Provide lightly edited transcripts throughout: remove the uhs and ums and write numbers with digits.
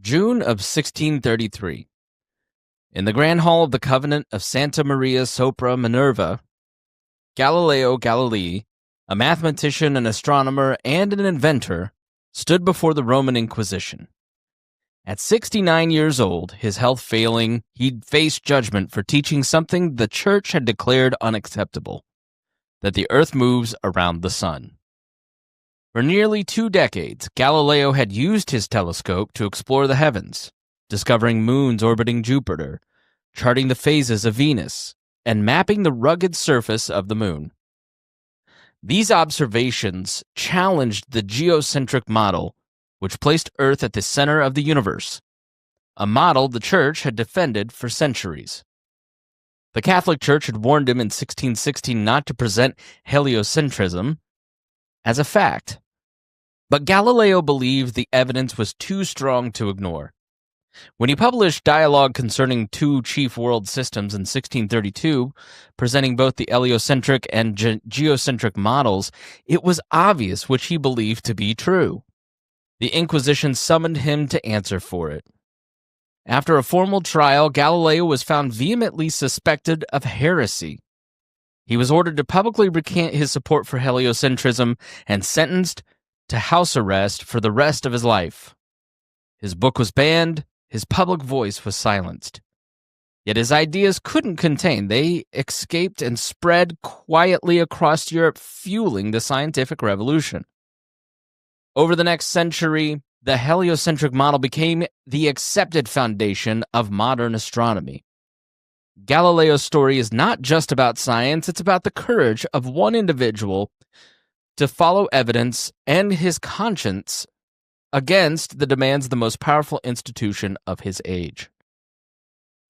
June of 1633. In the Grand Hall of the Convent of Santa Maria sopra Minerva, Galileo Galilei, a mathematician, an astronomer, and an inventor, stood before the Roman Inquisition. At 69 years old, his health failing, he'd faced judgment for teaching something the Church had declared unacceptable: that the Earth moves around the sun. For nearly 2 decades, Galileo had used his telescope to explore the heavens, discovering moons orbiting Jupiter, charting the phases of Venus, and mapping the rugged surface of the moon. These observations challenged the geocentric model, which placed Earth at the center of the universe, a model the Church had defended for centuries. The Catholic Church had warned him in 1616 not to present heliocentrism as a fact, but Galileo believed the evidence was too strong to ignore. When he published Dialogue Concerning Two Chief World Systems in 1632, presenting both the heliocentric and geocentric models, it was obvious which he believed to be true. The Inquisition summoned him to answer for it. After a formal trial, Galileo was found vehemently suspected of heresy. He was ordered to publicly recant his support for heliocentrism and sentenced to house arrest for the rest of his life. His book was banned, his public voice was silenced. Yet his ideas couldn't contain. They escaped and spread quietly across Europe, fueling the scientific revolution. Over the next century, the heliocentric model became the accepted foundation of modern astronomy. Galileo's story is not just about science, it's about the courage of one individual to follow evidence and his conscience against the demands of the most powerful institution of his age.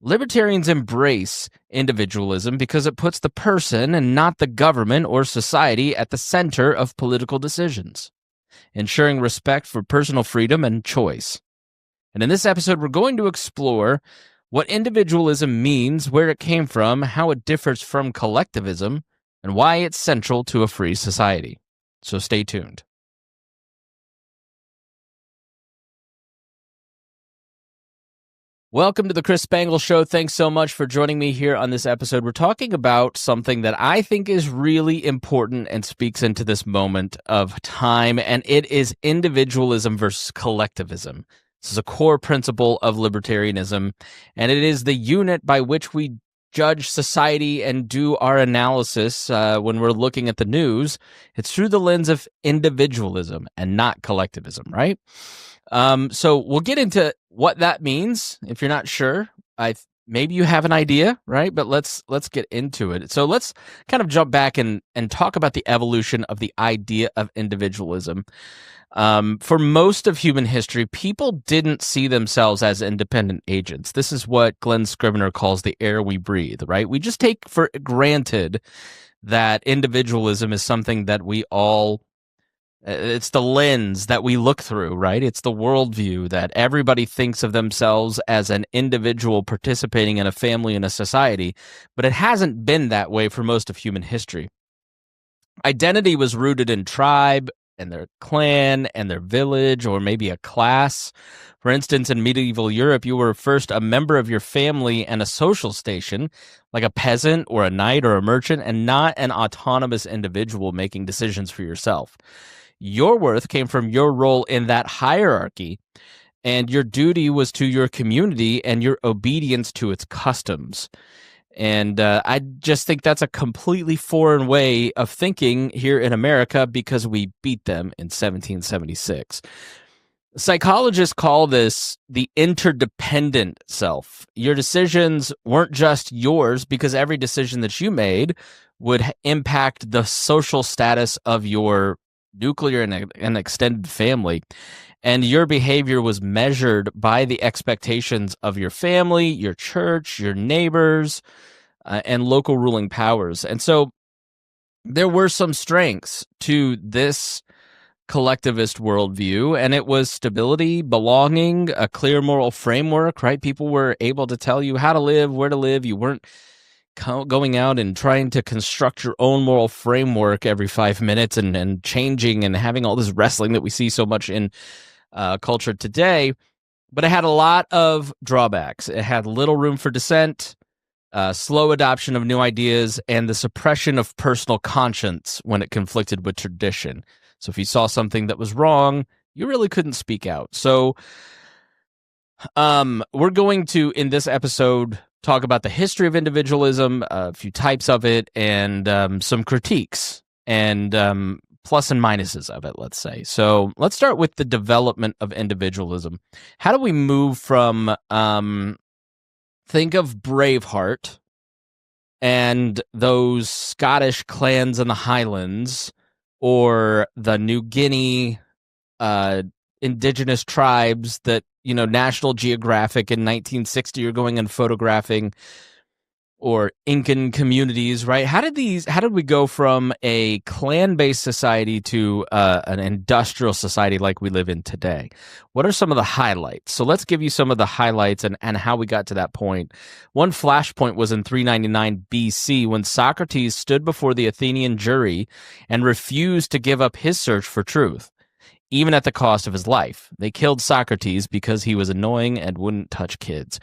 Libertarians embrace individualism because it puts the person and not the government or society at the center of political decisions, ensuring respect for personal freedom and choice. And in this episode, we're going to explore what individualism means, where it came from, how it differs from collectivism, and why it's central to a free society. So stay tuned. Welcome to the Chris Spangle Show. Thanks so much for joining me here on this episode. We're talking about something that I think is really important and speaks into this moment of time, and it is individualism versus collectivism. This is a core principle of libertarianism, and it is the unit by which we judge society and do our analysis when we're looking at the news. It's through the lens of individualism and not collectivism, right? So we'll get into what that means. If you're not sure, maybe you have an idea, right? But let's get into it. So let's kind of jump back and talk about the evolution of the idea of individualism. For most of human history, people didn't see themselves as independent agents. This is what Glenn Scrivener calls the air we breathe, right? We just take for granted that individualism is something that we all it's the lens that we look through, right? It's the worldview that everybody thinks of themselves as an individual participating in a family and a society, but it hasn't been that way for most of human history. Identity was rooted in tribe and their clan and their village, or maybe a class. For instance, in medieval Europe, you were first a member of your family and a social station, like a peasant or a knight or a merchant, and not an autonomous individual making decisions for yourself. Your worth came from your role in that hierarchy, and your duty was to your community and your obedience to its customs. And I just think that's a completely foreign way of thinking here in America because we beat them in 1776. Psychologists call this the interdependent self. Your decisions weren't just yours because every decision that you made would impact the social status of your nuclear and extended family. And your behavior was measured by the expectations of your family, your church, your neighbors, and local ruling powers. And so there were some strengths to this collectivist worldview, and it was stability, belonging, a clear moral framework, right? People were able to tell you how to live, where to live. You weren't going out and trying to construct your own moral framework every 5 minutes and changing and having all this wrestling that we see so much in culture today. But it had a lot of drawbacks. It had little room for dissent, slow adoption of new ideas, and the suppression of personal conscience when it conflicted with tradition. So if you saw something that was wrong, you really couldn't speak out. So we're going to, in this episode, talk about the history of individualism, a few types of it, and some critiques and plus and minuses of it, let's say. So let's start with the development of individualism. How do we move from, think of Braveheart and those Scottish clans in the Highlands, or the New Guinea indigenous tribes that, National Geographic in 1960 are going and photographing, or Incan communities, right? How did we go from a clan-based society to an industrial society like we live in today? What are some of the highlights? So let's give you some of the highlights and how we got to that point. One flashpoint was in 399 BC when Socrates stood before the Athenian jury and refused to give up his search for truth, even at the cost of his life. They killed Socrates because he was annoying and wouldn't touch kids.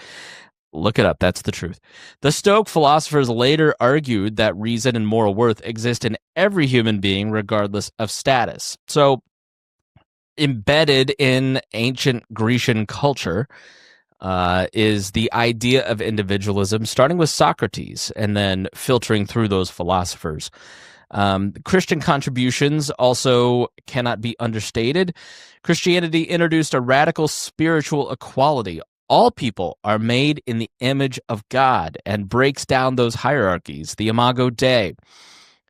Look it up. That's the truth. The Stoic philosophers later argued that reason and moral worth exist in every human being, regardless of status. So, embedded in ancient Grecian culture is the idea of individualism, starting with Socrates and then filtering through those philosophers. Christian contributions also cannot be understated. Christianity introduced a radical spiritual equality. All people are made in the image of God, and breaks down those hierarchies, the Imago Dei,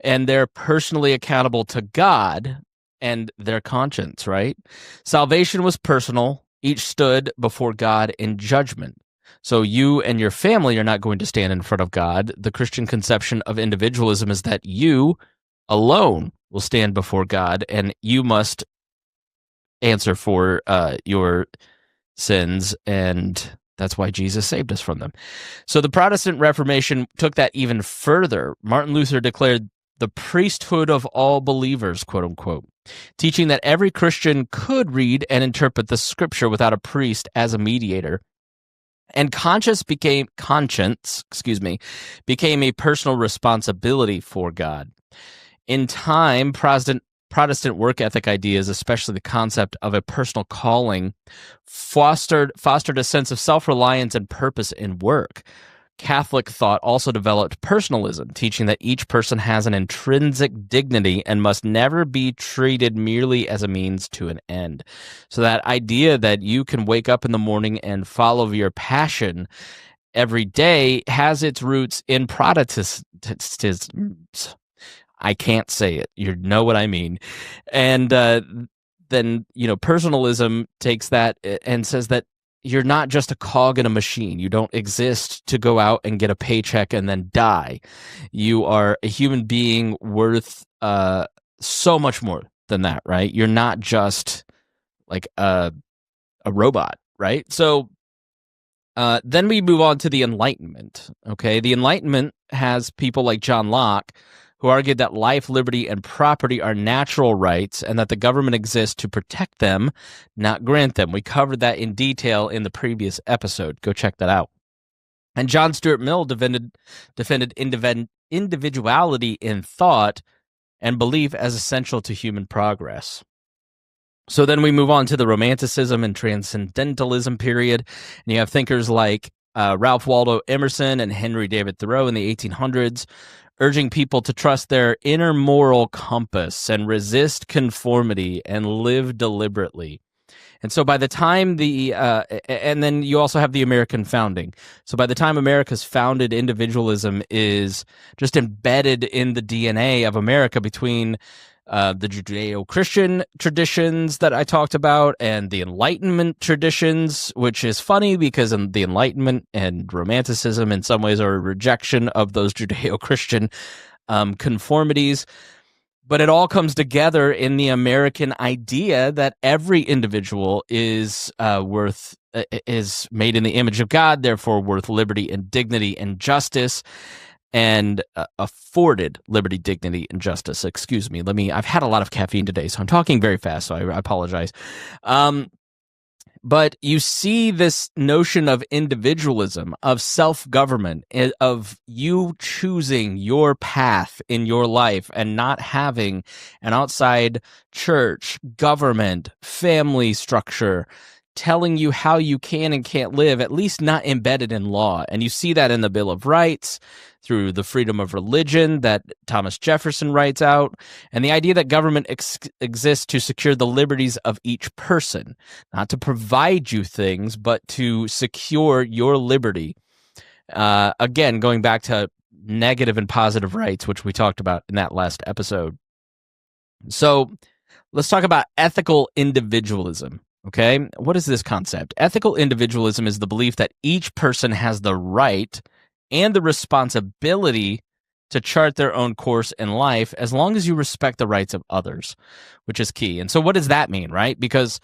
and they're personally accountable to God and their conscience, right? Salvation was personal. Each stood before God in judgment. So you and your family are not going to stand in front of God. The Christian conception of individualism is that you alone will stand before God, and you must answer for your sins, and that's why Jesus saved us from them. So the Protestant Reformation took that even further. Martin Luther declared the priesthood of all believers, quote unquote, teaching that every Christian could read and interpret the scripture without a priest as a mediator. And conscience became a personal responsibility for God. In time, Protestant work ethic ideas, especially the concept of a personal calling, fostered a sense of self-reliance and purpose in work. Catholic thought also developed personalism, teaching that each person has an intrinsic dignity and must never be treated merely as a means to an end. So that idea that you can wake up in the morning and follow your passion every day has its roots in Protestantism. I can't say it. You know what I mean. And then, personalism takes that and says that you're not just a cog in a machine. You don't exist to go out and get a paycheck and then die. You are a human being worth so much more than that, right? You're not just like a robot, right? So then we move on to the Enlightenment, okay? The Enlightenment has people like John Locke, who argued that life, liberty, and property are natural rights and that the government exists to protect them, not grant them. We covered that in detail in the previous episode. Go check that out. And John Stuart Mill defended individuality in thought and belief as essential to human progress. So then we move on to the Romanticism and Transcendentalism period. And you have thinkers like Ralph Waldo Emerson and Henry David Thoreau in the 1800s, urging people to trust their inner moral compass and resist conformity and live deliberately. And so by the time and then you also have the American founding. So by the time America's founded, individualism is just embedded in the DNA of America between the Judeo-Christian traditions that I talked about and the Enlightenment traditions, which is funny because the Enlightenment and Romanticism in some ways are a rejection of those Judeo-Christian conformities. But it all comes together in the American idea that every individual is made in the image of God, therefore worth liberty and dignity and justice, and afforded liberty, dignity, and justice. Excuse me. I've had a lot of caffeine today, so I'm talking very fast, so I apologize. But you see this notion of individualism, of self-government, of you choosing your path in your life and not having an outside church, government, family structure telling you how you can and can't live, at least not embedded in law. And you see that in the Bill of Rights, through the freedom of religion that Thomas Jefferson writes out, and the idea that government exists to secure the liberties of each person, not to provide you things, but to secure your liberty. Again, going back to negative and positive rights, which we talked about in that last episode. So let's talk about ethical individualism. Okay, what is this concept? Ethical individualism is the belief that each person has the right and the responsibility to chart their own course in life as long as you respect the rights of others, which is key. And so what does that mean, right? Because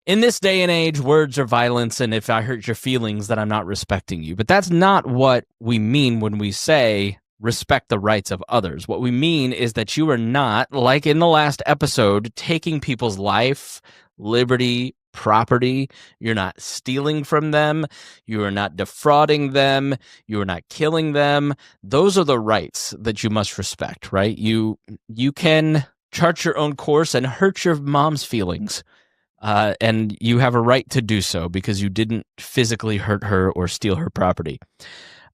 in this day and age, words are violence, and if I hurt your feelings, then I'm not respecting you. But that's not what we mean when we say respect the rights of others. What we mean is that you are not, like in the last episode, taking people's life, liberty, property. You're not stealing from them. You are not defrauding them. You are not killing them. Those are the rights that you must respect, right? You can chart your own course and hurt your mom's feelings, and you have a right to do so because you didn't physically hurt her or steal her property.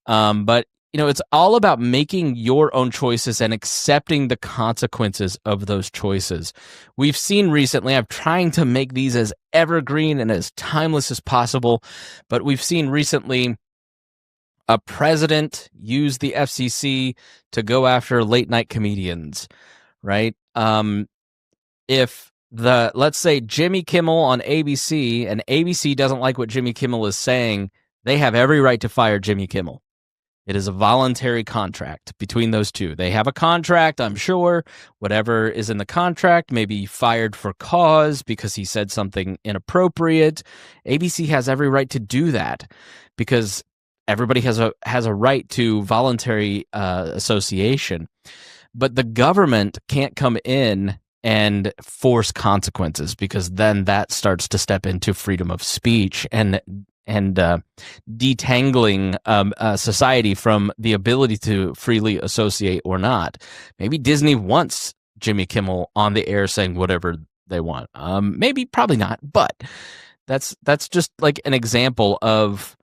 But it's all about making your own choices and accepting the consequences of those choices. We've seen recently, I'm trying to make these as evergreen and as timeless as possible, but we've seen recently a president use the FCC to go after late night comedians, right? If let's say Jimmy Kimmel on ABC, and ABC doesn't like what Jimmy Kimmel is saying, they have every right to fire Jimmy Kimmel. It is a voluntary contract between those two. They have a contract, I'm sure. Whatever is in the contract may be fired for cause because he said something inappropriate. ABC has every right to do that because everybody has a right to voluntary association. But the government can't come in and force consequences because then that starts to step into freedom of speech and detangling society from the ability to freely associate or not. Maybe Disney wants Jimmy Kimmel on the air saying whatever they want. Maybe, probably not, but that's just like an example of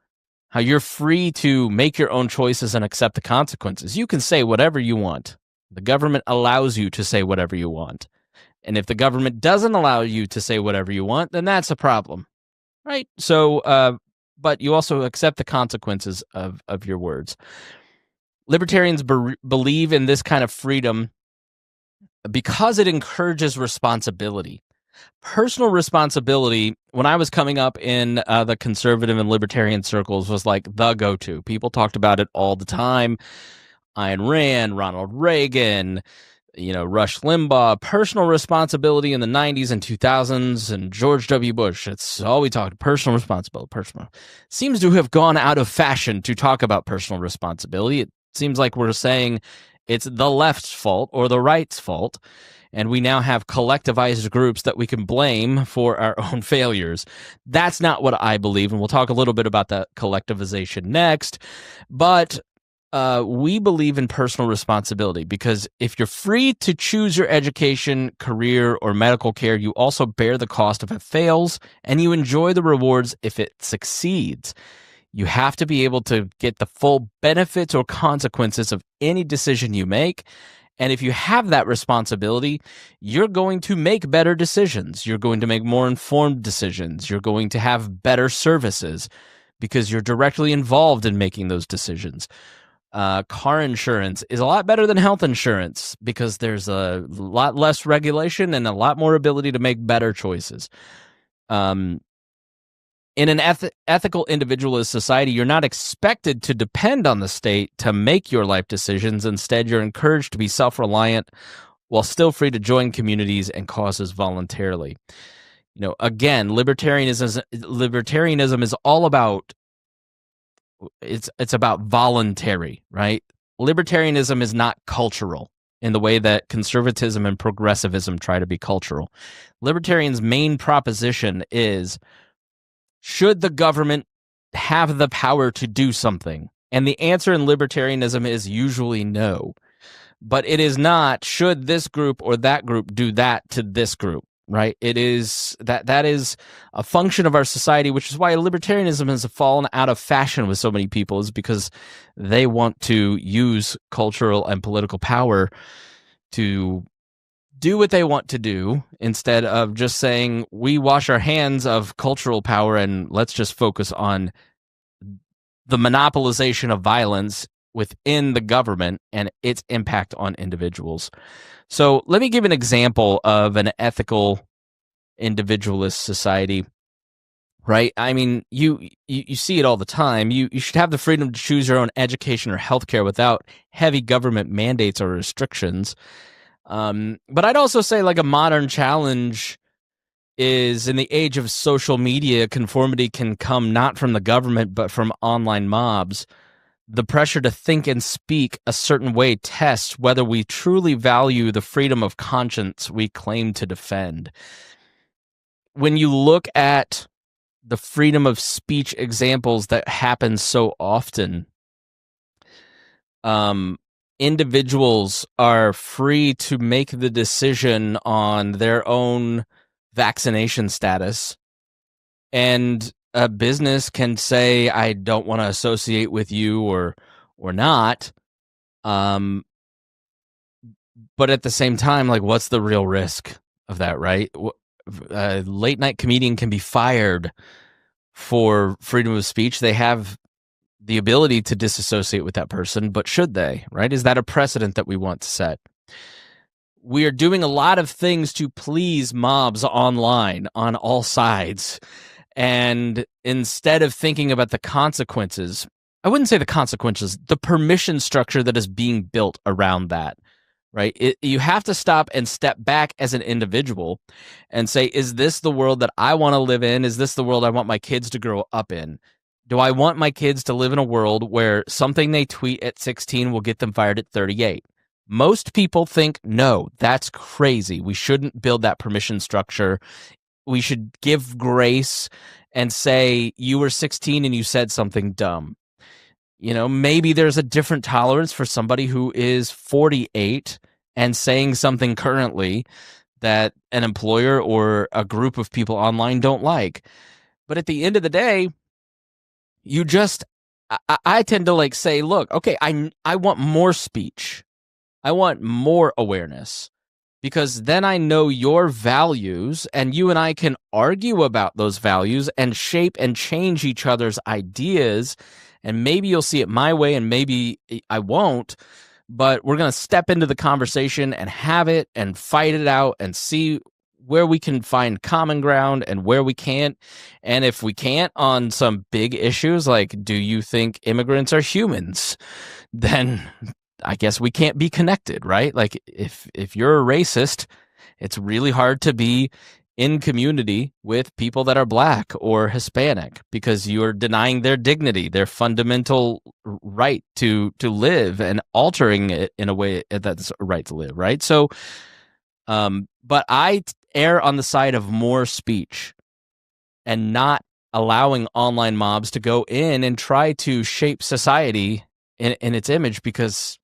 how you're free to make your own choices and accept the consequences. You can say whatever you want. The government allows you to say whatever you want. And if the government doesn't allow you to say whatever you want, then that's a problem, right? So, but you also accept the consequences of your words. Libertarians believe in this kind of freedom because it encourages responsibility. Personal responsibility, when I was coming up in the conservative and libertarian circles, was like the go-to. People talked about it all the time. Ayn Rand, Ronald Reagan, Rush Limbaugh, personal responsibility in the 90s and 2000s, and George W. Bush. It's all we talked, personal responsibility. Seems to have gone out of fashion to talk about personal responsibility. It seems like we're saying it's the left's fault or the right's fault, and we now have collectivized groups that we can blame for our own failures. That's not what I believe, and we'll talk a little bit about that collectivization next, but we believe in personal responsibility because if you're free to choose your education, career, or medical care, you also bear the cost if it fails, and you enjoy the rewards if it succeeds. You have to be able to get the full benefits or consequences of any decision you make, and if you have that responsibility, you're going to make better decisions. You're going to make more informed decisions. You're going to have better services because you're directly involved in making those decisions. Car insurance is a lot better than health insurance because there's a lot less regulation and a lot more ability to make better choices. In an ethical individualist society, you're not expected to depend on the state to make your life decisions. Instead, you're encouraged to be self-reliant while still free to join communities and causes voluntarily. Again, libertarianism is all about it's about voluntary, right? Libertarianism is not cultural in the way that conservatism and progressivism try to be cultural. Libertarians' main proposition is should the government have the power to do something? And the answer in libertarianism is usually no. But it is not, should this group or that group do that to this group, right? It is that is a function of our society, which is why libertarianism has fallen out of fashion with so many people, is because they want to use cultural and political power to do what they want to do instead of just saying, we wash our hands of cultural power and let's just focus on the monopolization of violence within the government and its impact on individuals. So let me give an example of an ethical individualist society, right? I mean, you see it all the time. You should have the freedom to choose your own education or healthcare without heavy government mandates or restrictions. But I'd also say, like, a modern challenge is, in the age of social media, conformity can come not from the government, but from online mobs. The pressure to think and speak a certain way tests whether we truly value the freedom of conscience we claim to defend. When you look at the freedom of speech examples that happen so often, individuals are free to make the decision on their own vaccination status, and a business can say, I don't want to associate with you or not. But at the same time, like, what's the real risk of that, right? A late night comedian can be fired for freedom of speech. They have the ability to disassociate with that person, but should they, right? Is that a precedent that we want to set? We are doing a lot of things to please mobs online on all sides. And instead of thinking about the consequences, I wouldn't say the consequences, the permission structure that is being built around that, right? You have to stop and step back as an individual and say, is this the world that I want to live in? Is this the world I want my kids to grow up in? Do I want my kids to live in a world where something they tweet at 16 will get them fired at 38? Most people think, no, that's crazy. We shouldn't build that permission structure. We should give grace and say, you were 16 and you said something dumb. You know, maybe there's a different tolerance for somebody who is 48 and saying something currently that an employer or a group of people online don't like. But at the end of the day, you just, I tend to like say, look, okay, I want more speech. I want more awareness, because then I know your values and you and I can argue about those values and shape and change each other's ideas. And maybe you'll see it my way and maybe I won't, but we're going to step into the conversation and have it and fight it out and see where we can find common ground and where we can't. And if we can't on some big issues, like, do you think immigrants are humans? Then I guess we can't be connected, right? Like, if you're a racist, it's really hard to be in community with people that are Black or Hispanic, because you're denying their dignity, their fundamental right to live, and altering it in a way that's a right to live, right? So, but I err on the side of more speech and not allowing online mobs to go in and try to shape society in its image, because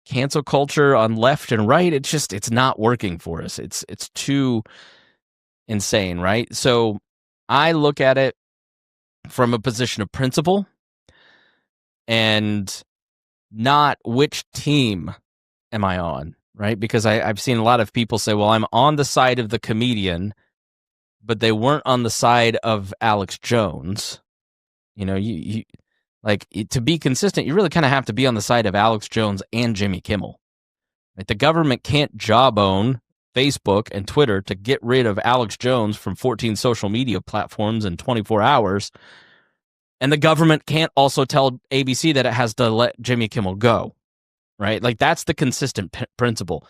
cancel culture on left and right, it's not working for us. It's too insane, right? So I look at it from a position of principle and not which team am I on, right? Because I've seen a lot of people say, well, I'm on the side of the comedian, but they weren't on the side of Alex Jones. You know, you like, to be consistent, you really kind of have to be on the side of Alex Jones and Jimmy Kimmel. Right? The government can't jawbone Facebook and Twitter to get rid of Alex Jones from 14 social media platforms in 24 hours. And the government can't also tell ABC that it has to let Jimmy Kimmel go, right? Like, that's the consistent principle.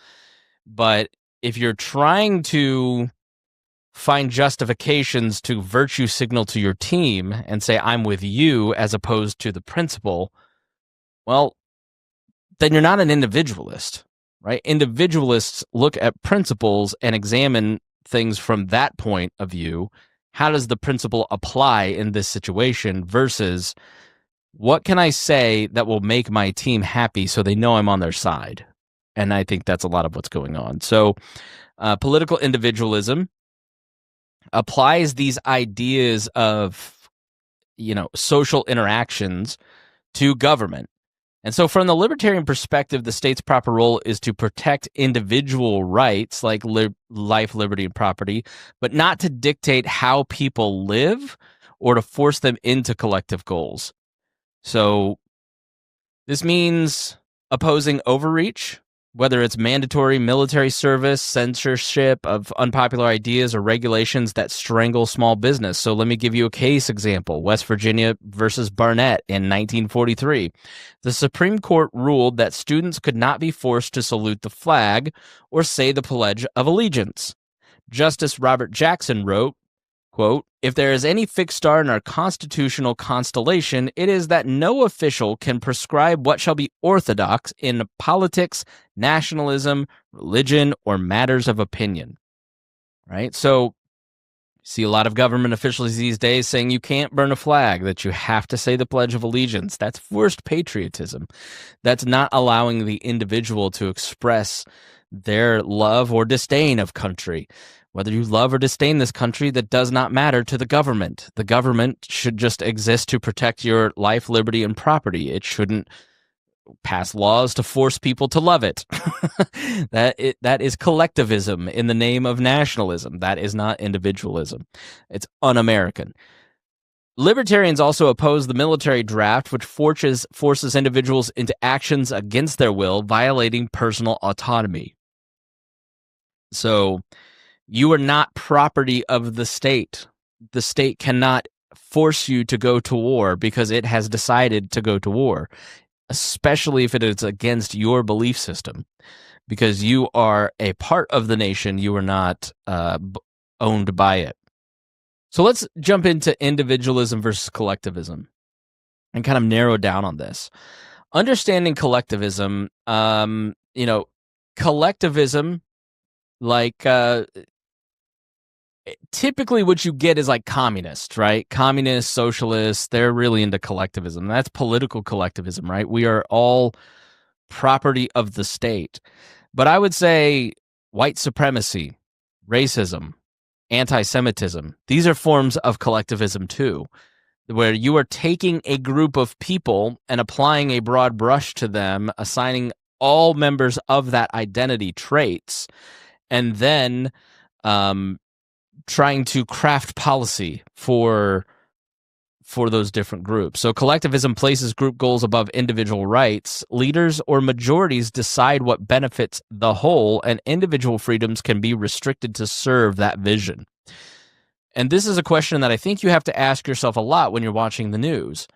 But if you're trying to find justifications to virtue signal to your team and say, I'm with you, as opposed to the principle, well, then you're not an individualist, right? Individualists look at principles and examine things from that point of view how does the principle apply in this situation versus what can I say that will make my team happy so they know I'm on their side? And I think that's a lot of what's going on. So political individualism applies these ideas of, social interactions to government. And so from the libertarian perspective, the state's proper role is to protect individual rights like life, liberty, and property, but not to dictate how people live or to force them into collective goals. So this means opposing overreach, whether it's mandatory military service, censorship of unpopular ideas, or regulations that strangle small business. So let me give you a case example. West Virginia versus Barnett in 1943. The Supreme Court ruled that students could not be forced to salute the flag or say the Pledge of Allegiance. Justice Robert Jackson wrote, quote, "If there is any fixed star in our constitutional constellation, it is that no official can prescribe what shall be orthodox in politics, nationalism, religion, or matters of opinion." Right? So, see a lot of government officials these days saying you can't burn a flag, that you have to say the Pledge of Allegiance. That's forced patriotism. That's not allowing the individual to express their love or disdain of country. Whether you love or disdain this country, that does not matter to the government. The government should just exist to protect your life, liberty, and property. It shouldn't pass laws to force people to love it. That is collectivism in the name of nationalism. That is not individualism. It's un-American. Libertarians also oppose the military draft, which forces individuals into actions against their will, violating personal autonomy. So, you are not property of the state. The state cannot force you to go to war because it has decided to go to war, especially if it is against your belief system. Because you are a part of the nation, you are not owned by it. So let's jump into individualism versus collectivism and kind of narrow down on this. Understanding collectivism, collectivism, like typically what you get is like communists, right? Communists, socialists, they're really into collectivism. That's political collectivism, right? We are all property of the state. But I would say white supremacy, racism, anti-Semitism, these are forms of collectivism too, where you are taking a group of people and applying a broad brush to them, assigning all members of that identity traits, and then trying to craft policy for those different groups. So collectivism places group goals above individual rights. Leaders or majorities decide what benefits the whole, and individual freedoms can be restricted to serve that vision. And this is a question that I think you have to ask yourself a lot when you're watching the news.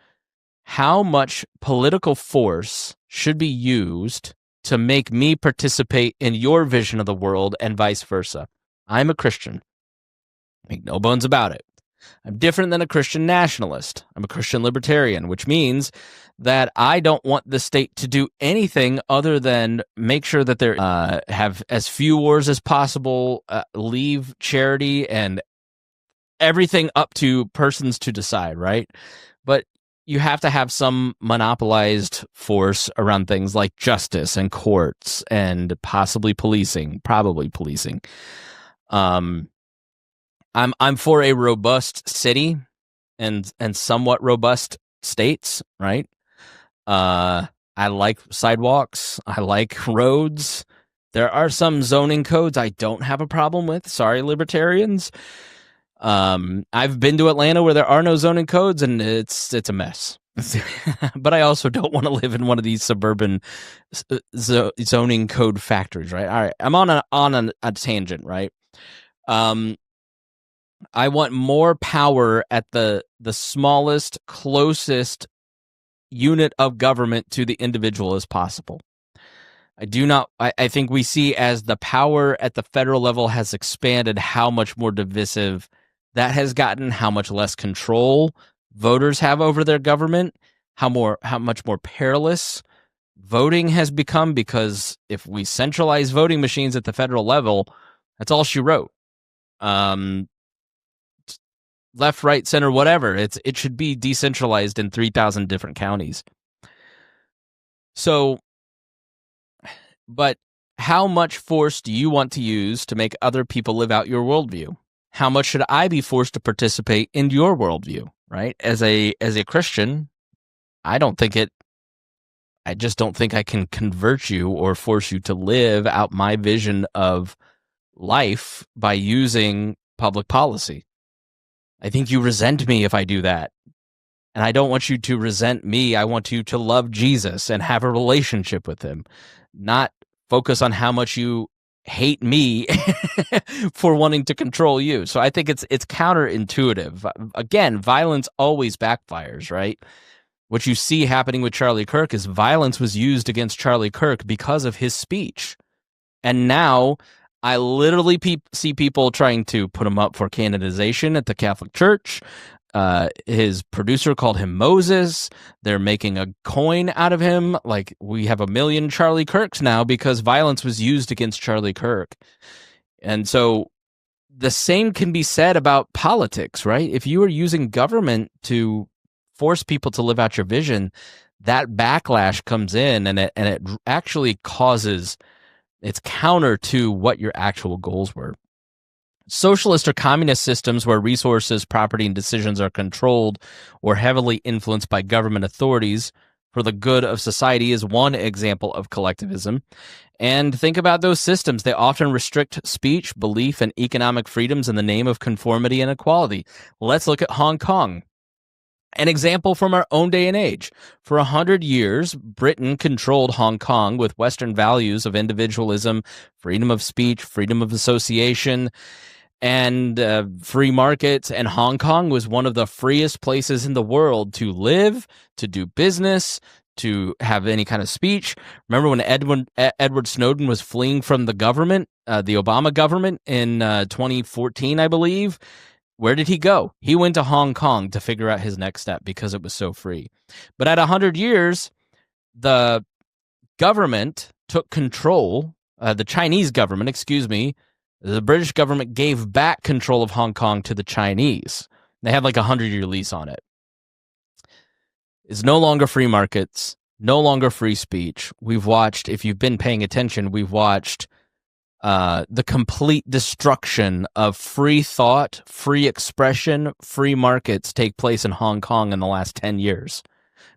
How much political force should be used to make me participate in your vision of the world and vice versa? I'm a Christian. Make no bones about it. I'm different than a Christian nationalist. I'm a Christian libertarian, which means that I don't want the state to do anything other than make sure that they have as few wars as possible, leave charity and everything up to persons to decide, right? But you have to have some monopolized force around things like justice and courts and possibly policing, probably policing. I'm for a robust city and somewhat robust states, right? I like sidewalks. I like roads. There are some zoning codes I don't have a problem with. Sorry, libertarians. I've been to Atlanta where there are no zoning codes, and it's a mess. But I also don't want to live in one of these suburban zoning code factories, right? All right, I'm on a tangent, right? I want more power at the smallest, closest unit of government to the individual as possible. I think we see as the power at the federal level has expanded how much more divisive that has gotten, how much less control voters have over their government, how much more perilous voting has become, because if we centralize voting machines at the federal level, that's all she wrote. left, right, center, whatever. It should be decentralized in 3,000 different counties. So, but how much force do you want to use to make other people live out your worldview? How much should I be forced to participate in your worldview, right? As a Christian, I just don't think I can convert you or force you to live out my vision of life by using public policy. I think you resent me if I do that. And I don't want you to resent me. I want you to love Jesus and have a relationship with him, not focus on how much you hate me for wanting to control you. So I think it's counterintuitive. Again, violence always backfires, right? What you see happening with Charlie Kirk is violence was used against Charlie Kirk because of his speech. And now I literally see people trying to put him up for canonization at the Catholic Church. His producer called him Moses. They're making a coin out of him. Like, we have 1 million Charlie Kirks now because violence was used against Charlie Kirk. And so the same can be said about politics, right? If you are using government to force people to live out your vision, that backlash comes in and it actually causes, it's counter to what your actual goals were. Socialist or communist systems where resources, property, and decisions are controlled or heavily influenced by government authorities for the good of society is one example of collectivism. And think about those systems. They often restrict speech, belief, and economic freedoms in the name of conformity and equality. Let's look at Hong Kong. An example from our own day and age. For 100 years, Britain controlled Hong Kong with Western values of individualism, freedom of speech, freedom of association, and free markets. And Hong Kong was one of the freest places in the world to live, to do business, to have any kind of speech. Remember when Edward Snowden was fleeing from the government, the Obama government in 2014, I believe? Where did he go? He went to Hong Kong to figure out his next step because it was so free. But at 100 years, the government took control, the Chinese government, the British government gave back control of Hong Kong to the Chinese. They had like a 100-year lease on it. It's no longer free markets, no longer free speech. We've watched, if you've been paying attention, we've watched the complete destruction of free thought, free expression, free markets take place in Hong Kong in the last 10 years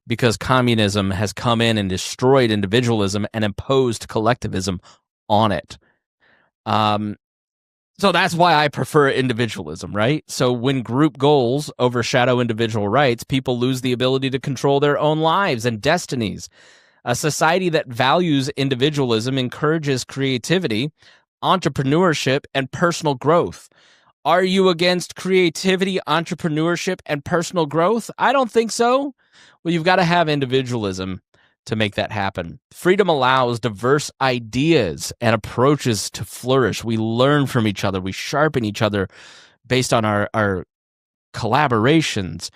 because communism has come in and destroyed individualism and imposed collectivism on it. So that's why I prefer individualism, right? So when group goals overshadow individual rights, people lose the ability to control their own lives and destinies. A society that values individualism encourages creativity, entrepreneurship, and personal growth. Are you against creativity, entrepreneurship, and personal growth? I don't think so. Well, you've got to have individualism to make that happen. Freedom allows diverse ideas and approaches to flourish. We learn from each other. We sharpen each other based on our collaborations,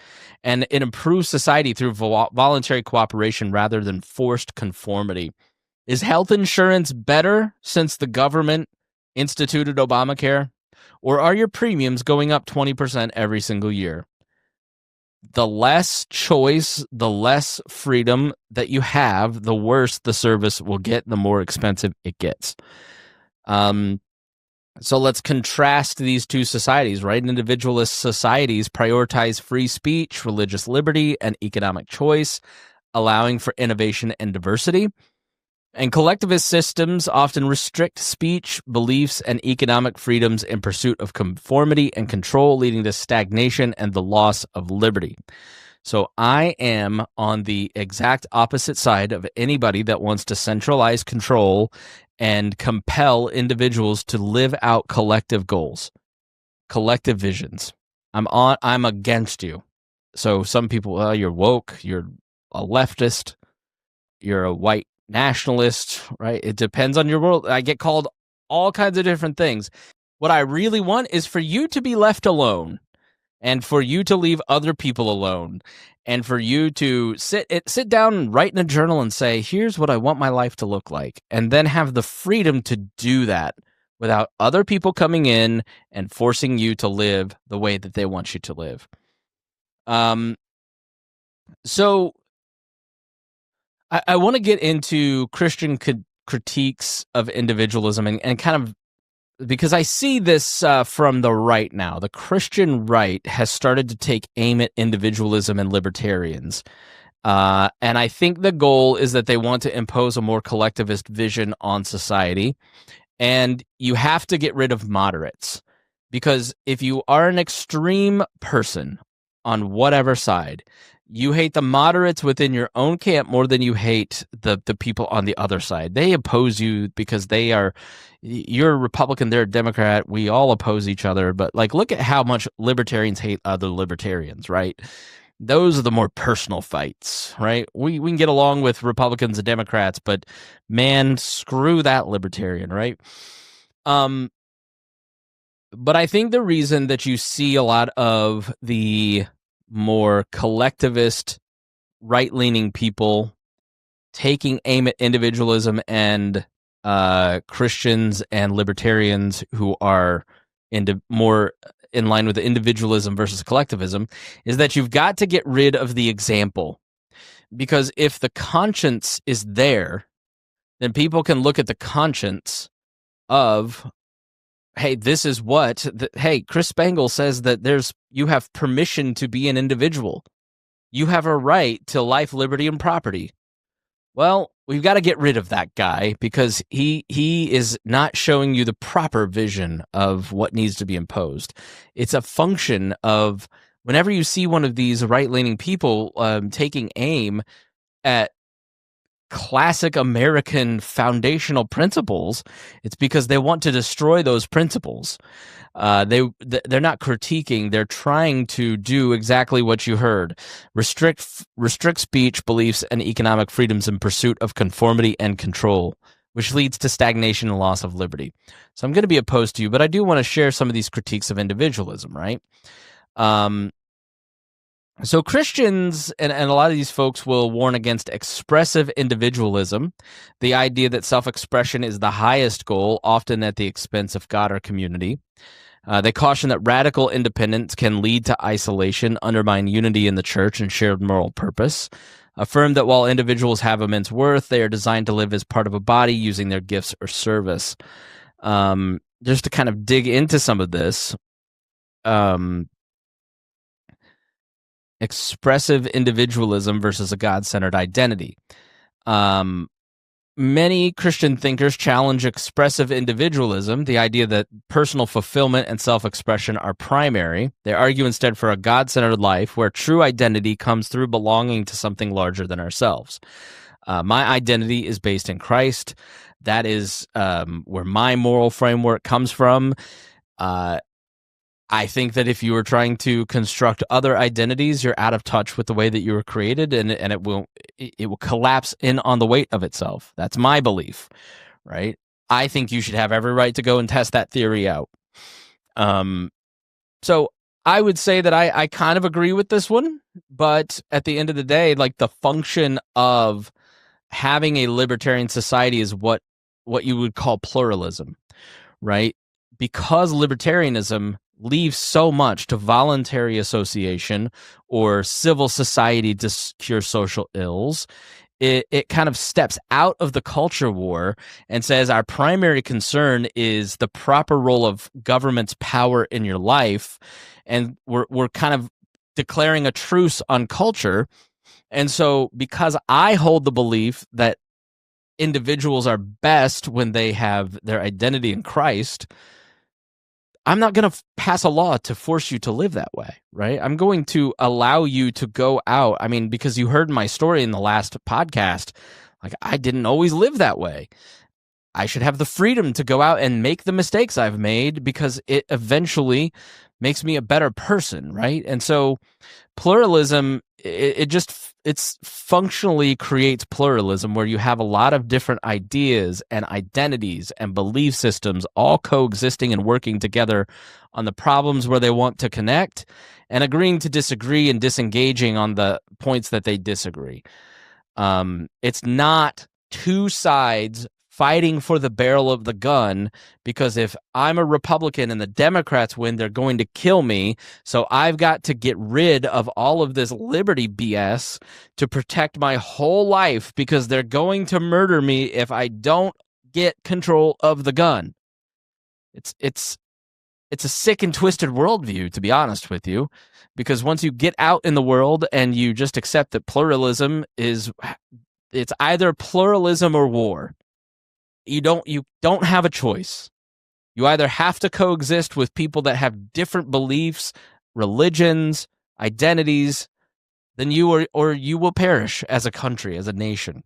and it improves society through voluntary cooperation rather than forced conformity. Is health insurance better since the government instituted Obamacare? Or are your premiums going up 20% every single year? The less choice, the less freedom that you have, the worse the service will get, the more expensive it gets. So let's contrast these two societies, right? Individualist societies prioritize free speech, religious liberty, and economic choice, allowing for innovation and diversity. And collectivist systems often restrict speech, beliefs, and economic freedoms in pursuit of conformity and control, leading to stagnation and the loss of liberty. So I am on the exact opposite side of anybody that wants to centralize control and compel individuals to live out collective goals, collective visions. I'm against you. So some people, well, you're woke, you're a leftist, you're a white nationalist, right? It depends on your world. I get called all kinds of different things. What I really want is for you to be left alone, and for you to leave other people alone, and for you to sit down and write in a journal and say, here's what I want my life to look like, and then have the freedom to do that without other people coming in and forcing you to live the way that they want you to live. So I want to get into Christian critiques of individualism and kind of, because I see this from the right now. The Christian right has started to take aim at individualism and libertarians. And I think the goal is that they want to impose a more collectivist vision on society. And you have to get rid of moderates. Because if you are an extreme person on whatever side, you hate the moderates within your own camp more than you hate the people on the other side. They oppose you because you're a Republican, they're a Democrat. We all oppose each other. But like, look at how much libertarians hate other libertarians, right? Those are the more personal fights, right? We can get along with Republicans and Democrats, but man, screw that libertarian, right? But I think the reason that you see a lot of the more collectivist, right-leaning people taking aim at individualism and Christians and libertarians who are more in line with individualism versus collectivism is that you've got to get rid of the example. Because if the conscience is there, then people can look at the conscience of, hey, this is what, hey, Chris Spangle says that you have permission to be an individual. You have a right to life, liberty, and property. Well, we've got to get rid of that guy because he is not showing you the proper vision of what needs to be imposed. It's a function of whenever you see one of these right-leaning people taking aim at classic American foundational principles, it's because they want to destroy those principles. They're not critiquing, they're trying to do exactly what you heard. Restrict speech, beliefs, and economic freedoms in pursuit of conformity and control, which leads to stagnation and loss of liberty. So I'm going to be opposed to you, but I do want to share some of these critiques of individualism, right? So Christians and a lot of these folks will warn against expressive individualism, the idea that self-expression is the highest goal, often at the expense of God or community. They caution that radical independence can lead to isolation, undermine unity in the church and shared moral purpose. Affirm that while individuals have immense worth, they are designed to live as part of a body using their gifts or service. Just to kind of dig into some of this, expressive individualism versus a God-centered identity. Many Christian thinkers challenge expressive individualism, the idea that personal fulfillment and self-expression are primary. They argue instead for a God-centered life where true identity comes through belonging to something larger than ourselves. My identity is based in Christ. That is where my moral framework comes from. I think that if you were trying to construct other identities, you're out of touch with the way that you were created, and it will collapse in on the weight of itself. That's my belief, right? I think you should have every right to go and test that theory out. So I would say that I kind of agree with this one, but at the end of the day, like, the function of having a libertarian society is what you would call pluralism, right? Because libertarianism leaves so much to voluntary association or civil society to cure social ills, it kind of steps out of the culture war and says our primary concern is the proper role of government's power in your life, and we're kind of declaring a truce on culture. And so because I hold the belief that individuals are best when they have their identity in Christ, I'm not going to pass a law to force you to live that way, right? I'm going to allow you to go out. I mean, because you heard my story in the last podcast, like, I didn't always live that way. I should have the freedom to go out and make the mistakes I've made because it eventually makes me a better person, right? And so pluralism, it's functionally creates pluralism where you have a lot of different ideas and identities and belief systems all coexisting and working together on the problems where they want to connect, and agreeing to disagree and disengaging on the points that they disagree. It's not two sides fighting for the barrel of the gun, because if I'm a Republican and the Democrats win, they're going to kill me. So I've got to get rid of all of this liberty BS to protect my whole life, because they're going to murder me if I don't get control of the gun. It's a sick and twisted worldview, to be honest with you, because once you get out in the world and you just accept that pluralism it's either pluralism or war. You don't have a choice. You either have to coexist with people that have different beliefs, religions, identities than you, or you will perish as a country, as a nation.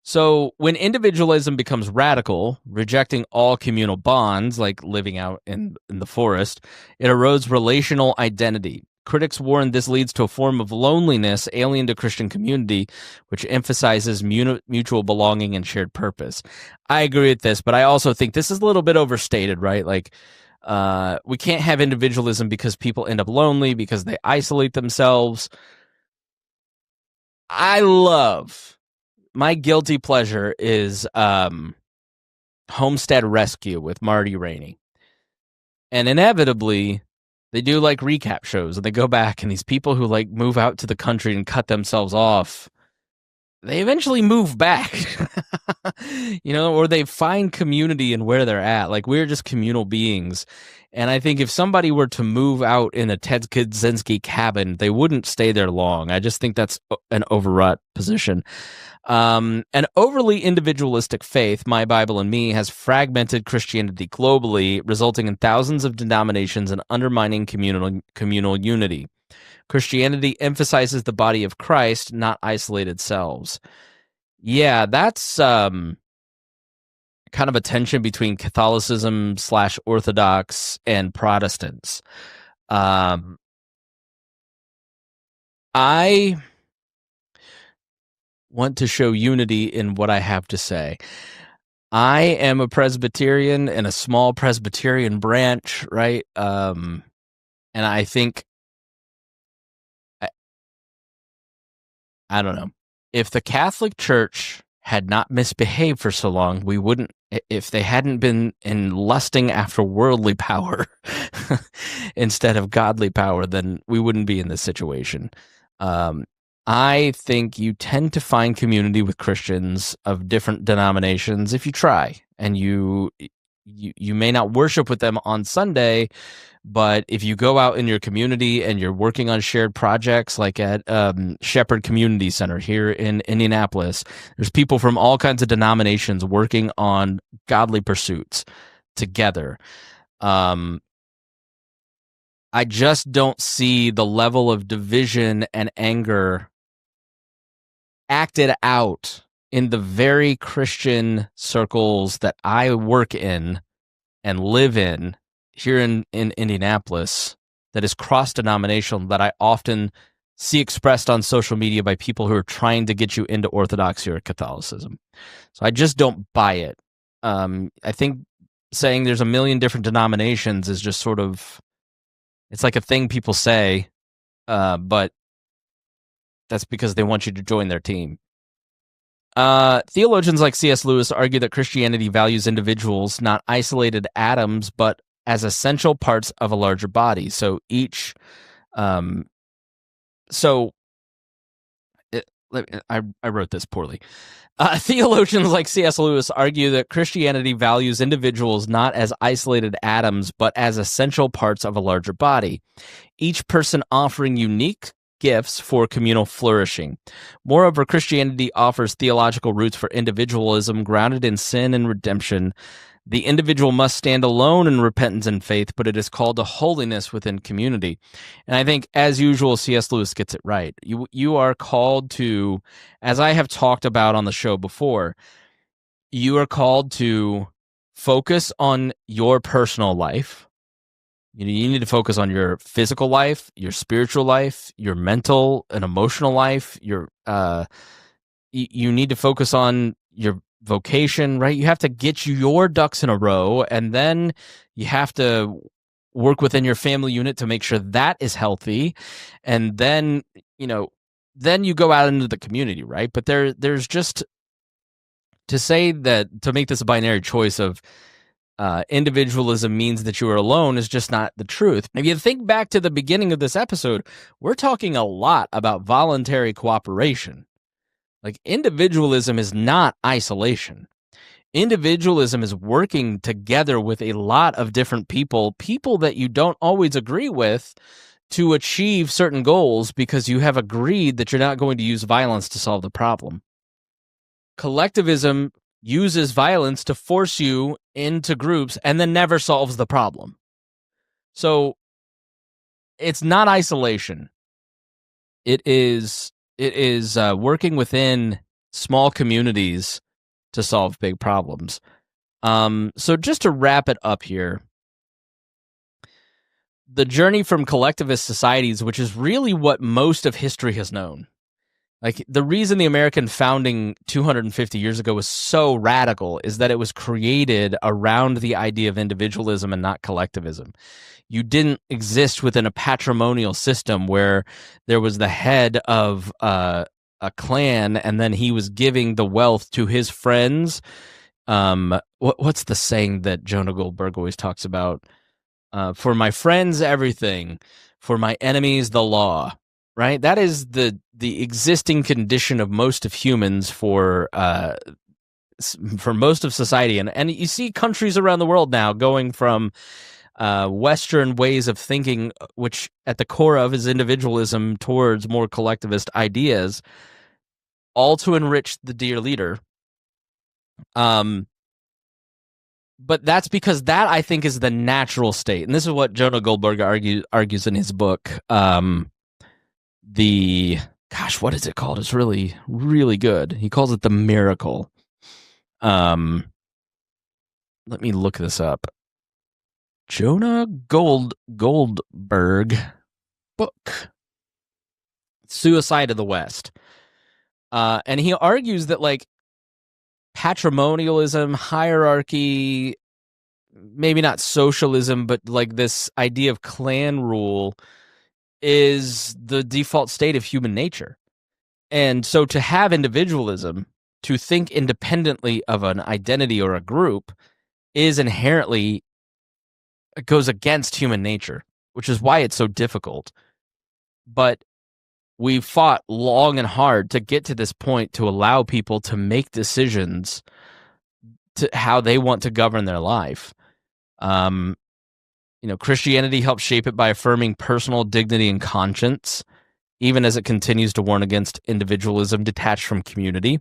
So when individualism becomes radical, rejecting all communal bonds, like living out in the forest, it erodes relational identity. Critics warn this leads to a form of loneliness alien to Christian community, which emphasizes mutual belonging and shared purpose. I agree with this, but I also think this is a little bit overstated, right? Like, we can't have individualism because people end up lonely, because they isolate themselves. My guilty pleasure is Homestead Rescue with Marty Rainey. And inevitably, they do like recap shows, and they go back, and these people who like move out to the country and cut themselves off, they eventually move back, or they find community in where they're at. Like, we're just communal beings. And I think if somebody were to move out in a Ted Kaczynski cabin, they wouldn't stay there long. I just think that's an overwrought position. An overly individualistic faith, My Bible and Me, has fragmented Christianity globally, resulting in thousands of denominations and undermining communal unity. Christianity emphasizes the body of Christ, not isolated selves. Yeah, that's kind of a tension between Catholicism / Orthodox and Protestants. I want to show unity in what I have to say. I am a Presbyterian in a small Presbyterian branch, right? And I think, I don't know, if the Catholic Church had not misbehaved for so long, we wouldn't, if they hadn't been lusting after worldly power instead of godly power, then we wouldn't be in this situation. I think you tend to find community with Christians of different denominations if you try, and you may not worship with them on Sunday, but if you go out in your community and you're working on shared projects, like at Shepherd Community Center here in Indianapolis, there's people from all kinds of denominations working on godly pursuits together. I just don't see the level of division and anger acted out in the very Christian circles that I work in and live in here in Indianapolis, that is cross-denominational, that I often see expressed on social media by people who are trying to get you into Orthodoxy or Catholicism. So I just don't buy it. I think saying there's a million different denominations is just sort of, it's like a thing people say, but that's because they want you to join their team. Theologians like C.S. Lewis argue that Christianity values individuals, not isolated atoms, but as essential parts of a larger body. So each, I wrote this poorly. Theologians like C.S. Lewis argue that Christianity values individuals not as isolated atoms, but as essential parts of a larger body, each person offering unique gifts for communal flourishing. Moreover, Christianity offers theological roots for individualism grounded in sin and redemption. The individual must stand alone in repentance and faith, but it is called to holiness within community. And I think, as usual, C.S. Lewis gets it right. You are called to, as I have talked about on the show before, you are called to focus on your personal life. You need to focus on your physical life, your spiritual life, your mental and emotional life. You need to focus on your vocation, right? You have to get your ducks in a row, and then you have to work within your family unit to make sure that is healthy. And then, then you go out into the community, right? But there's just to say that, to make this a binary choice of individualism means that you are alone is just not the truth. If you think back to the beginning of this episode, we're talking a lot about voluntary cooperation. Like, individualism is not isolation. Individualism is working together with a lot of different people that you don't always agree with, to achieve certain goals because you have agreed that you're not going to use violence to solve the problem. Collectivism uses violence to force you into groups and then never solves the problem. So it's not isolation. It is working within small communities to solve big problems. So just to wrap it up here, the journey from collectivist societies, which is really what most of history has known. Like, the reason the American founding 250 years ago was so radical is that it was created around the idea of individualism and not collectivism. You didn't exist within a patrimonial system where there was the head of a clan and then he was giving the wealth to his friends. What's the saying that Jonah Goldberg always talks about? For my friends, everything. For my enemies, the law. Right? That is the existing condition of most of humans for most of society. And you see countries around the world now going from Western ways of thinking, which at the core of is individualism, towards more collectivist ideas, all to enrich the dear leader. But that's because that, I think, is the natural state. And this is what Jonah Goldberg argues in his book. What is it called? It's really, really good. He calls it the miracle. Let me look this up. Jonah Goldberg book, Suicide of the West. And he argues that, like, patrimonialism, hierarchy, maybe not socialism, but like this idea of clan rule is the default state of human nature. And so to have individualism, to think independently of an identity or a group, is inherently, it goes against human nature, which is why it's so difficult. But we've fought long and hard to get to this point, to allow people to make decisions to how they want to govern their life. Christianity helps shape it by affirming personal dignity and conscience, even as it continues to warn against individualism detached from community.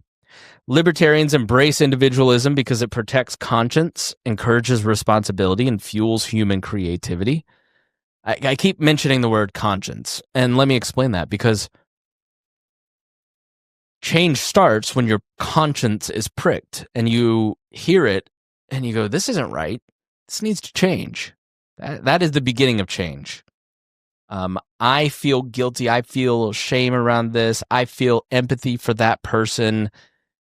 Libertarians embrace individualism because it protects conscience, encourages responsibility, and fuels human creativity. I keep mentioning the word conscience, and let me explain that, because change starts when your conscience is pricked and you hear it and you go, this isn't right. This needs to change. That is the beginning of change. I feel guilty. I feel shame around this. I feel empathy for that person.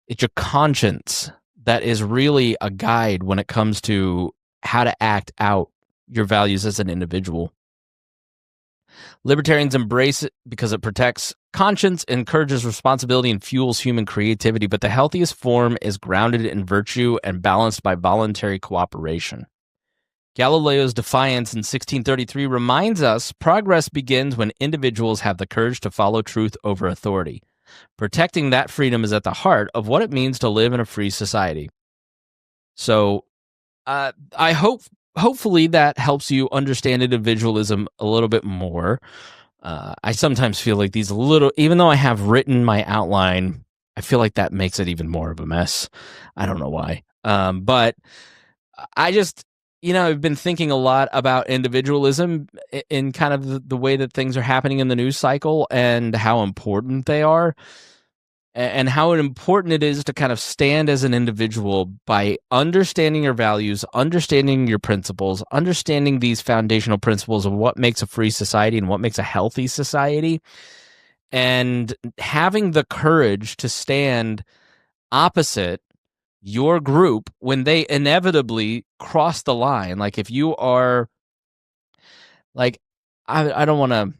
It's your conscience that is really a guide when it comes to how to act out your values as an individual. Libertarians embrace it because it protects conscience, encourages responsibility, and fuels human creativity. But the healthiest form is grounded in virtue and balanced by voluntary cooperation. Galileo's defiance in 1633 reminds us progress begins when individuals have the courage to follow truth over authority. Protecting that freedom is at the heart of what it means to live in a free society. So I hopefully that helps you understand individualism a little bit more. I sometimes feel like these even though I have written my outline, I feel like that makes it even more of a mess. I don't know why. But I just, I've been thinking a lot about individualism in kind of the way that things are happening in the news cycle and how important they are, and how important it is to kind of stand as an individual by understanding your values, understanding your principles, understanding these foundational principles of what makes a free society and what makes a healthy society, and having the courage to stand opposite your group when they inevitably cross the line. Like, if you are, like, I don't want to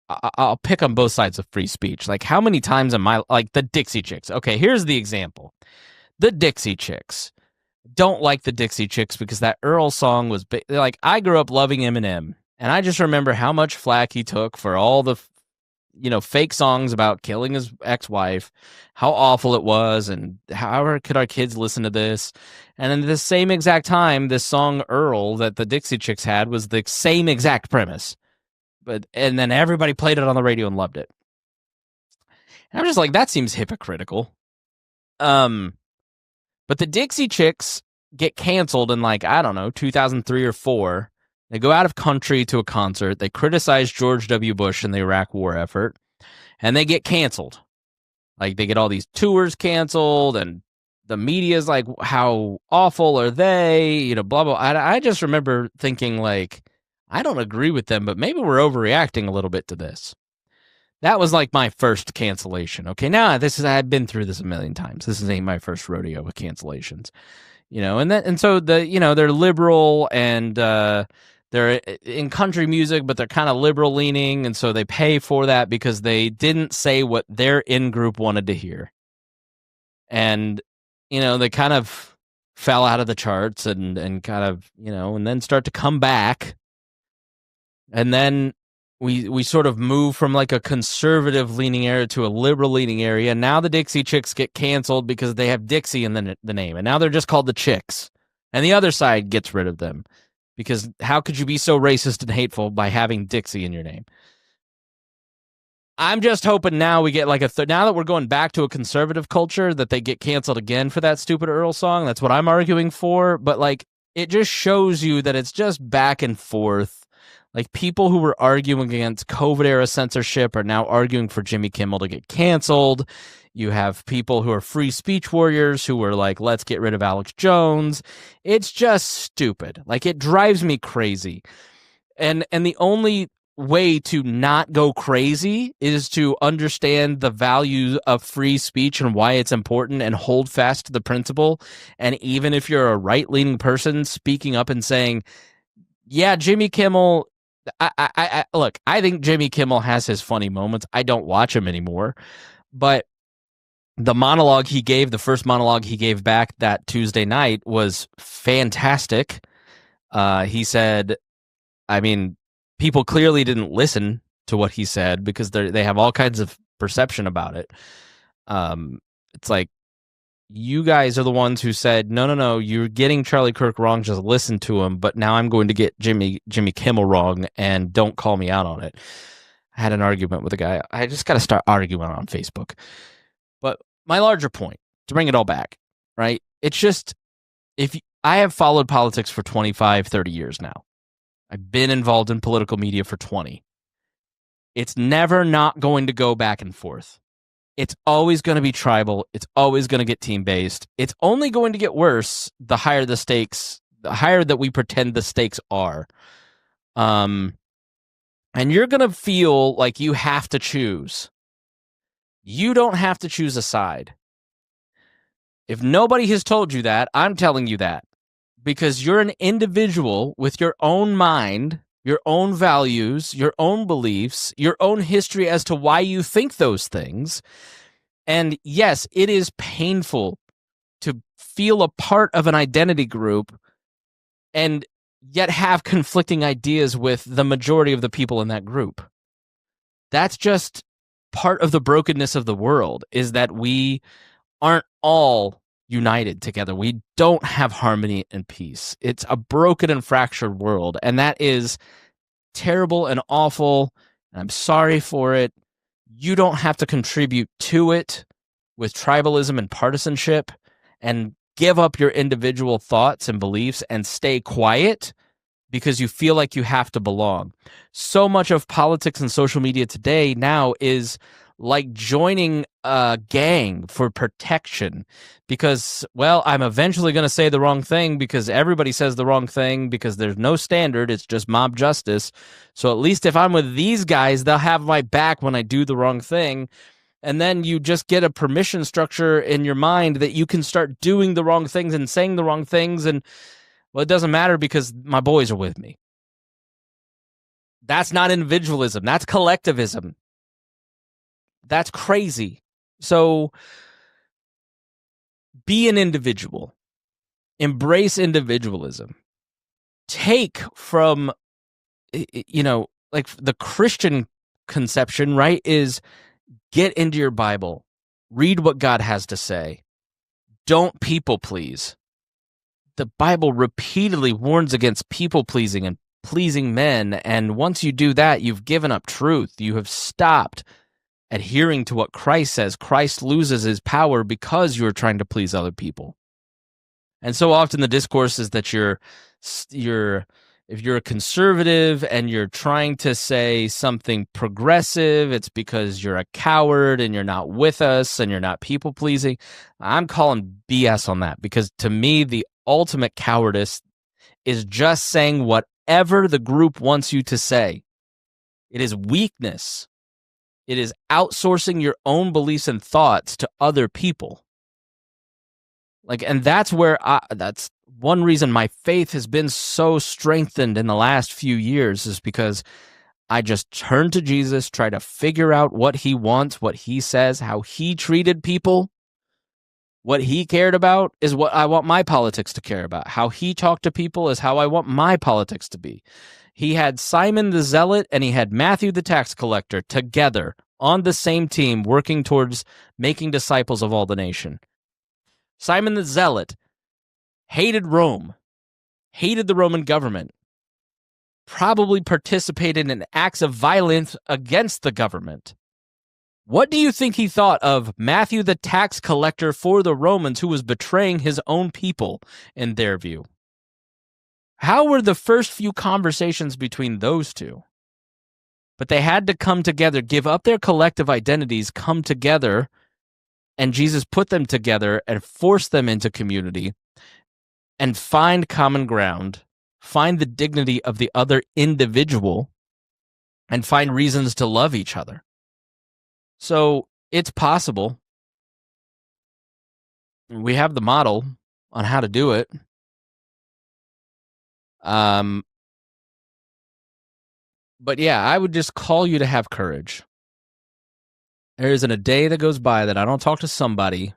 I'll pick on both sides of free speech. Like, how many times am I, like, the Dixie Chicks? Okay, here's the example. The Dixie Chicks. Don't like the Dixie Chicks because that Earl song was big. Like, I grew up loving Eminem, and I just remember how much flack he took for all the, fake songs about killing his ex-wife, how awful it was, and how could our kids listen to this? And in the same exact time, this song Earl that the Dixie Chicks had was the same exact premise. And then everybody played it on the radio and loved it. And I'm just like, that seems hypocritical. But the Dixie Chicks get canceled in, like, I don't know, 2003 or 4. They go out of country to a concert. They criticize George W. Bush and the Iraq War effort, and they get canceled. Like, they get all these tours canceled, and the media's like, how awful are they? Blah, blah. I just remember thinking, like, I don't agree with them, but maybe we're overreacting a little bit to this. That was like my first cancellation. Okay, now I've been through this a million times. This ain't my first rodeo with cancellations, and so they're liberal and they're in country music, but they're kind of liberal leaning, and so they pay for that because they didn't say what their in-group wanted to hear, and they kind of fell out of the charts and kind of and then start to come back, and then we sort of move from like a conservative leaning area to a liberal leaning area. And now the Dixie Chicks get canceled because they have Dixie in the name. And now they're just called the Chicks. And the other side gets rid of them because how could you be so racist and hateful by having Dixie in your name? I'm just hoping now we get like now that we're going back to a conservative culture, that they get canceled again for that stupid Earl song. That's what I'm arguing for. But like, it just shows you that it's just back and forth. Like, people who were arguing against COVID-era censorship are now arguing for Jimmy Kimmel to get canceled. You have people who are free speech warriors who were like, let's get rid of Alex Jones. It's just stupid. Like, it drives me crazy. And the only way to not go crazy is to understand the value of free speech and why it's important and hold fast to the principle. And even if you're a right-leaning person speaking up and saying, yeah, Jimmy Kimmel... look, I think Jimmy Kimmel has his funny moments. I don't watch him anymore, but the first monologue he gave back that Tuesday night was fantastic. He said, I mean, people clearly didn't listen to what he said because they have all kinds of perception about it. It's like, you guys are the ones who said, no, you're getting Charlie Kirk wrong, just listen to him, but now I'm going to get Jimmy Kimmel wrong, and don't call me out on it. I had an argument with a guy. I just got to start arguing on Facebook. But my larger point, to bring it all back, right? It's just, I have followed politics for 25, 30 years now. I've been involved in political media for 20. It's never not going to go back and forth. It's always going to be tribal. It's always going to get team-based. It's only going to get worse the higher the stakes, the higher that we pretend the stakes are. And you're going to feel like you have to choose. You don't have to choose a side. If nobody has told you that, I'm telling you that. Because you're an individual with your own mind, your own values, your own beliefs, your own history as to why you think those things. And yes, it is painful to feel a part of an identity group and yet have conflicting ideas with the majority of the people in that group. That's just part of the brokenness of the world, is that we aren't all united together. We don't have harmony and peace. It's a broken and fractured world, and that is terrible and awful, and I'm sorry for it. You don't have to contribute to it with tribalism and partisanship and give up your individual thoughts and beliefs and stay quiet because you feel like you have to belong. So much of politics and social media today now is like joining a gang for protection because, well, I'm eventually going to say the wrong thing because everybody says the wrong thing because there's no standard. It's just mob justice. So at least if I'm with these guys, they'll have my back when I do the wrong thing. And then you just get a permission structure in your mind that you can start doing the wrong things and saying the wrong things. And, well, it doesn't matter because my boys are with me. That's not individualism. That's collectivism. That's crazy. So be an individual. Embrace individualism. Take from, like the Christian conception, right, is get into your Bible. Read what God has to say. Don't people please. The Bible repeatedly warns against people pleasing and pleasing men. And once you do that, you've given up truth. You have stopped adhering to what Christ says. Christ loses his power because you're trying to please other people. And so often the discourse is that if you're a conservative and you're trying to say something progressive, it's because you're a coward and you're not with us and you're not people pleasing. I'm calling BS on that, because to me, the ultimate cowardice is just saying whatever the group wants you to say. It is weakness. It is outsourcing your own beliefs and thoughts to other people. And that's that's one reason my faith has been so strengthened in the last few years, is because I just turn to Jesus, try to figure out what he wants, what he says, how he treated people. What he cared about is what I want my politics to care about. How he talked to people is how I want my politics to be. He had Simon the Zealot and he had Matthew the tax collector together on the same team, working towards making disciples of all the nation. Simon the Zealot hated Rome, hated the Roman government, probably participated in acts of violence against the government. What do you think he thought of Matthew the tax collector for the Romans, who was betraying his own people in their view? How were the first few conversations between those two? But they had to come together, give up their collective identities, come together, and Jesus put them together and forced them into community and find common ground, find the dignity of the other individual, and find reasons to love each other. So it's possible. We have the model on how to do it. But yeah, I would just call you to have courage. There isn't a day that goes by that I don't talk to somebody.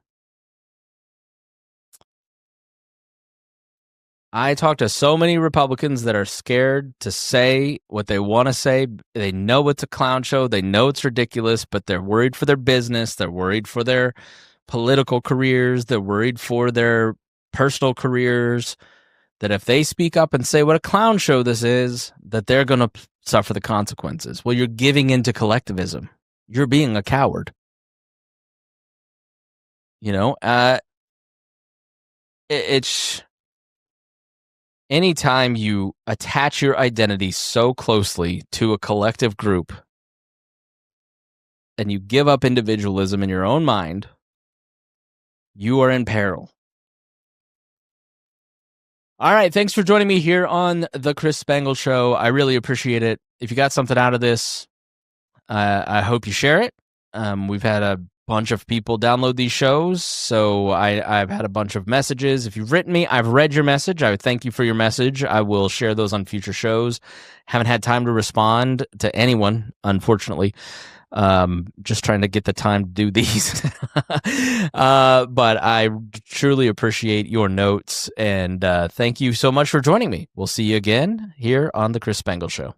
I talk to so many Republicans that are scared to say what they want to say. They know it's a clown show. They know it's ridiculous, but they're worried for their business. They're worried for their political careers. They're worried for their personal careers, that if they speak up and say what a clown show this is, that they're going to suffer the consequences. Well, you're giving into collectivism. You're being a coward. It's anytime you attach your identity so closely to a collective group and you give up individualism in your own mind, you are in peril. All right, thanks for joining me here on the Chris Spangle Show. I really appreciate it. If you got something out of this, I hope you share it. We've had a bunch of people download these shows, so I've had a bunch of messages. If you've written me, I've read your message. I would thank you for your message. I will share those on future shows. Haven't had time to respond to anyone, unfortunately. Just trying to get the time to do these. But I truly appreciate your notes, and thank you so much for joining me. We'll see you again here on the Chris Spangle Show.